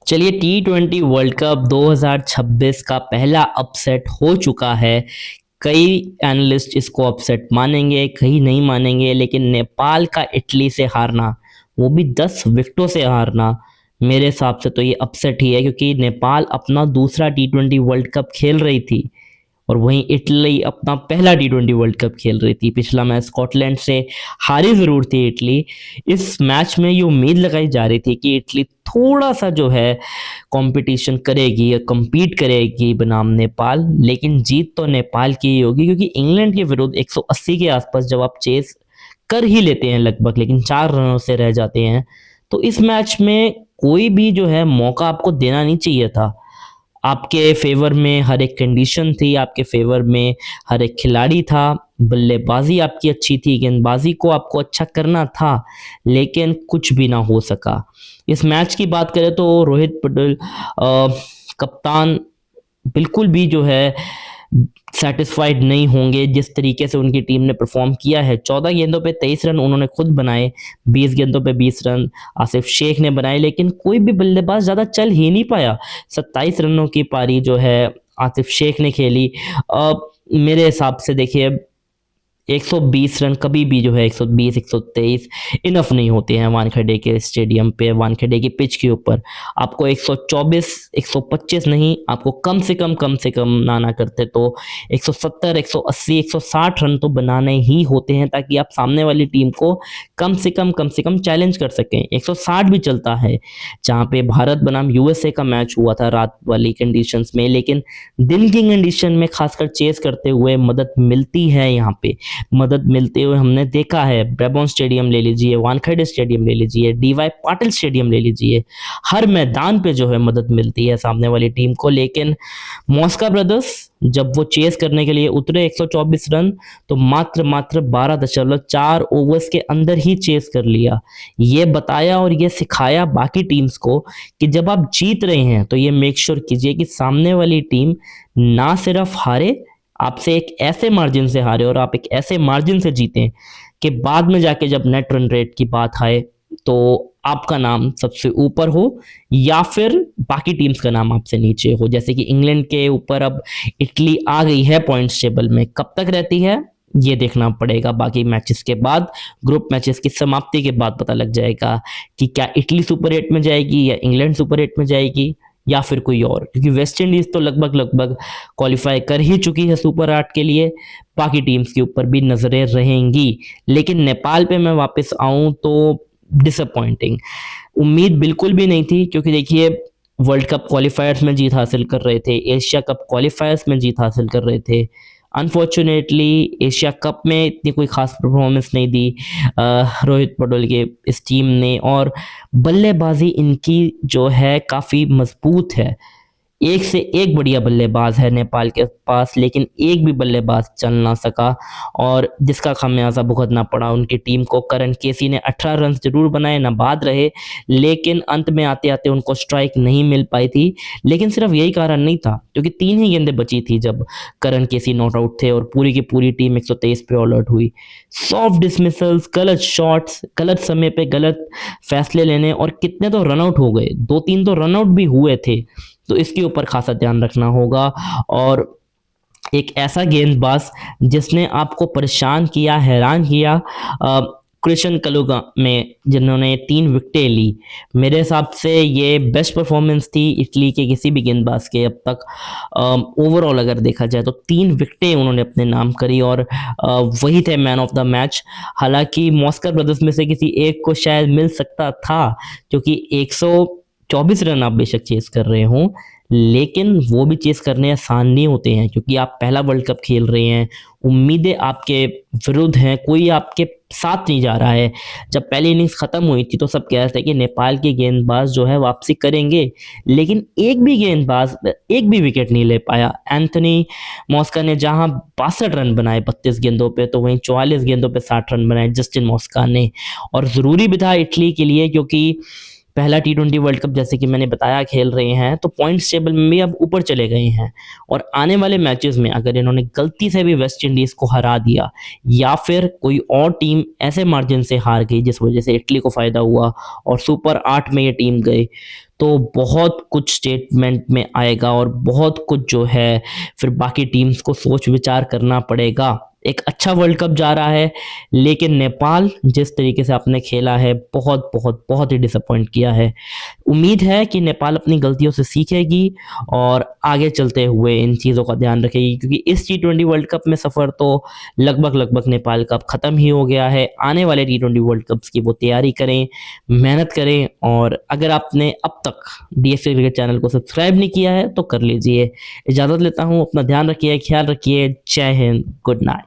चलिए T20 world cup 2026 का पहला अपसेट हो चुका है। कई एनालिस्ट इसको अपसेट मानेंगे, कई नहीं मानेंगे, लेकिन नेपाल का इटली से हारना, वो भी 10 विकेटों से हारना, मेरे हिसाब से तो ये अपसेट ही है, क्योंकि नेपाल अपना दूसरा T20 वर्ल्ड कप खेल रही थी और वहीं इटली अपना पहला T20 वर्ल्ड कप खेल रही थी। पिछला मैच स्कॉटलैंड से हारी ज़रूर थी इटली। इस मैच में ये उम्मीद लगाई जा रही थी कि इटली थोड़ा सा जो है कंपटीशन करेगी या compete करेगी बनाम नेपाल, लेकिन जीत तो नेपाल की ही होगी, क्योंकि इंग्लैंड के विरुद्ध 180 के आसपास जब आप चेस कर ही लेते हैं लगभग, लेकिन 4 रनों से रह जाते हैं, तो इस मैच में कोई भी जो है मौका आपको देना नहीं चाहिए था। आपके फेवर में हर एक कंडीशन थी, आपके फेवर में हर एक खिलाड़ी था, बल्लेबाजी आपकी अच्छी थी, गेंदबाजी को आपको अच्छा करना था, लेकिन कुछ भी ना हो सका। इस मैच की बात करें तो रोहित पटेल कप्तान बिल्कुल भी जो है सेटिस्फाइड नहीं होंगे जिस तरीके से उनकी टीम ने परफॉर्म किया है। 14 गेंदों पे 23 रन उन्होंने खुद बनाए, 20 गेंदों पे 20 रन आसिफ शेख ने बनाए, लेकिन कोई भी बल्लेबाज ज़्यादा चल ही नहीं पाया। 27 रनों की पारी जो है आसिफ शेख ने खेली। मेरे हिसाब से देखिए 120 रन कभी भी जो है 120 123 इनफ नहीं होते हैं वानखेड़े के स्टेडियम पे, वानखेड़े की पिच के ऊपर। आपको 124 125 नहीं, आपको कम से कम ना करते तो 170 180 160 रन तो बनाने ही होते हैं, ताकि आप सामने वाली टीम को कम से कम चैलेंज कर सकें। 160 भी चलता है, जहाँ पे भारत बनाम यूएसए का मैच हुआ था रात वाली कंडीशंस में, लेकिन दिन की कंडीशन में खासकर चेस करते हुए मदद मिलती है। यहाँ पे मदद मिलते हुए हमने देखा है। ब्रेबॉर्न स्टेडियम ले लीजिए, वानखेड़े स्टेडियम ले लीजिए, डीवाई पाटिल स्टेडियम ले लीजिए, हर मैदान पे जो है मदद मिलती है सामने वाली टीम को। लेकिन मॉस्का ब्रदर्स जब वो चेस करने के लिए उतरे 124 रन, तो मात्र 12.4 ओवर्स के अंदर ही चेस कर लिया। ये बताया और ये सिखाया बाकी टीम्स को कि जब आप जीत रहे हैं तो ये मेक श्योर कीजिए कि सामने वाली टीम ना सिर्फ हारे, आपसे एक ऐसे मार्जिन से हारे और आप एक ऐसे मार्जिन से जीतें कि बाद में जाके जब नेट रन रेट की बात आए तो आपका नाम सबसे ऊपर हो या फिर बाकी टीम्स का नाम आपसे नीचे हो। जैसे कि इंग्लैंड के ऊपर अब इटली आ गई है पॉइंट्स टेबल में, कब तक रहती है ये देखना पड़ेगा। बाकी मैचेस के बाद, ग्रुप मैचेस की समाप्ति के बाद पता लग जाएगा कि क्या इटली सुपर 8 में जाएगी या इंग्लैंड सुपर 8 में जाएगी या फिर कोई और, क्योंकि वेस्ट इंडीज तो लगभग क्वालिफाई कर ही चुकी है सुपर 8 के लिए। बाकी टीम्स के ऊपर भी नजरें रहेंगी। लेकिन नेपाल पे मैं वापस आऊं तो डिसअपॉइंटिंग, उम्मीद बिल्कुल भी नहीं थी, क्योंकि देखिए वर्ल्ड कप क्वालिफायर्स में जीत हासिल कर रहे थे, एशिया कप क्वालिफायर्स में जीत हासिल कर रहे थे। अनफॉर्चुनेटली एशिया कप में इतनी कोई खास परफॉर्मेंस नहीं दी रोहित पटेल के इस टीम ने, और बल्लेबाजी इनकी जो है काफ़ी मजबूत है। एक से एक बढ़िया बल्लेबाज है नेपाल के पास, लेकिन एक भी बल्लेबाज चल ना सका और जिसका खामियाजा भुगतना पड़ा उनकी टीम को। करण केसी ने 18 रन जरूर बनाए, नाबाद रहे, लेकिन अंत में आते आते उनको स्ट्राइक नहीं मिल पाई थी। लेकिन सिर्फ यही कारण नहीं था, क्योंकि 3 ही गेंदें बची थी जब करण केसी नॉट आउट थे और पूरी की पूरी टीम 123 पे ऑल आउट हुई। सॉफ्ट डिसमिसल्स, गलत शॉट्स, गलत समय पे गलत फैसले लेने, और कितने तो रन आउट हो गए, 2-3 तो रन आउट भी हुए थे। तो इसके ऊपर खासा ध्यान रखना होगा। और एक ऐसा गेंदबाज जिसने आपको परेशान किया, हैरान किया, कृष्ण कलुगा में जिन्होंने 3 विकेटें ली, मेरे हिसाब से ये बेस्ट परफॉर्मेंस थी इटली के किसी भी गेंदबाज के अब तक। ओवरऑल अगर देखा जाए तो 3 विकेटें उन्होंने अपने नाम करी और वही थे मैन ऑफ द मैच। हालांकि मॉस्कर ब्रदर्स में से किसी एक को शायद मिल सकता था, क्योंकि 124 रन आप बेशक चेस कर रहे हों, लेकिन वो भी चेस करने आसान नहीं होते हैं, क्योंकि आप पहला वर्ल्ड कप खेल रहे हैं, उम्मीदें आपके विरुद्ध हैं, कोई आपके साथ नहीं जा रहा है। जब पहली इनिंग्स खत्म हुई थी तो सब कह रहे थे कि नेपाल के गेंदबाज जो है वापसी करेंगे, लेकिन एक भी गेंदबाज एक भी विकेट नहीं ले पाया। एंथनी मॉस्का ने जहां 62 रन बनाए 32 गेंदों पे, तो वहीं 44 गेंदों पे 60 रन बनाए जस्टिन मॉस्का ने। और ज़रूरी भी था इटली के लिए, क्योंकि पहला T20 वर्ल्ड कप जैसे कि मैंने बताया खेल रहे हैं, तो पॉइंट्स टेबल में भी अब ऊपर चले गए हैं। और आने वाले मैचेस में अगर इन्होंने गलती से भी वेस्ट इंडीज़ को हरा दिया या फिर कोई और टीम ऐसे मार्जिन से हार गई जिस वजह से इटली को फ़ायदा हुआ और सुपर 8 में ये टीम गई, तो बहुत कुछ स्टेटमेंट में आएगा और बहुत कुछ जो है फिर बाकी टीम्स को सोच विचार करना पड़ेगा। एक अच्छा वर्ल्ड कप जा रहा है, लेकिन नेपाल जिस तरीके से आपने खेला है बहुत बहुत बहुत ही डिसअपॉइंट किया है। उम्मीद है कि नेपाल अपनी गलतियों से सीखेगी और आगे चलते हुए इन चीज़ों का ध्यान रखेगी, क्योंकि इस T20 वर्ल्ड कप में सफ़र तो लगभग नेपाल का ख़त्म ही हो गया है। आने वाले T20 वर्ल्ड कप्स की वो तैयारी करें, मेहनत करें। और अगर आपने अब तक DSK क्रिकेट चैनल को सब्सक्राइब नहीं किया है तो कर लीजिए। इजाज़त लेता हूँ, अपना ध्यान रखिए, ख्याल रखिए। जय हिंद, गुड नाइट।